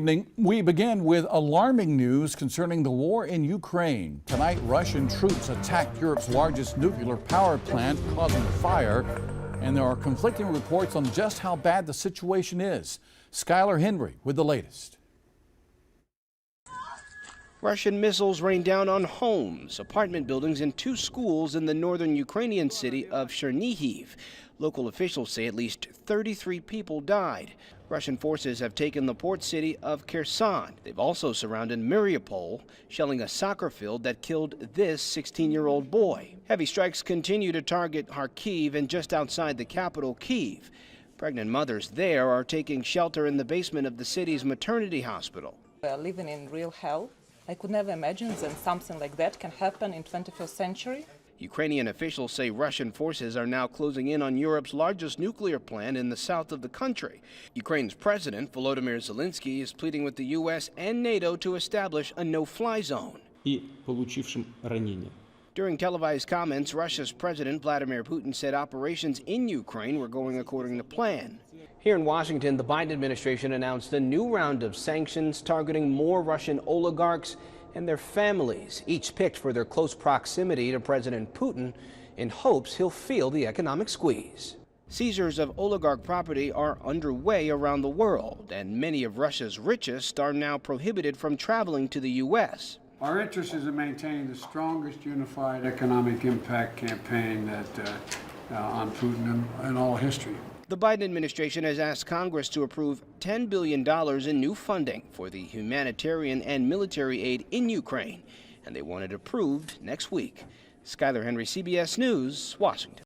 We begin with alarming news concerning the war in Ukraine. Tonight, Russian troops attacked Europe's largest nuclear power plant, causing a fire. And there are conflicting reports on just how bad the situation is. Skylar Henry with the latest. Russian missiles rained down on homes, apartment buildings, and 2 schools in the northern Ukrainian city of Chernihiv. Local officials say at least 33 people died. Russian forces have taken the port city of Kherson. They've also surrounded Mariupol, shelling a soccer field that killed this 16-year-old boy. Heavy strikes continue to target Kharkiv and just outside the capital, Kyiv. Pregnant mothers there are taking shelter in the basement of the city's maternity hospital. We are living in real hell. I could never imagine that something like that can happen in 21st century. Ukrainian officials say Russian forces are now closing in on Europe's largest nuclear plant in the south of the country. Ukraine's president, Volodymyr Zelensky, is pleading with the U.S. and NATO to establish a no-fly zone. During televised comments, Russia's President Vladimir Putin said operations in Ukraine were going according to plan. Here in Washington, the Biden administration announced a new round of sanctions targeting more Russian oligarchs and their families, each picked for their close proximity to President Putin, in hopes he'll feel the economic squeeze. Seizures of oligarch property are underway around the world, and many of Russia's richest are now prohibited from traveling to the U.S. Our interest is in maintaining the strongest unified economic impact campaign on Putin in all history. The Biden administration has asked Congress to approve $10 billion in new funding for the humanitarian and military aid in Ukraine, and they want it approved next week. Skylar Henry, CBS News, Washington.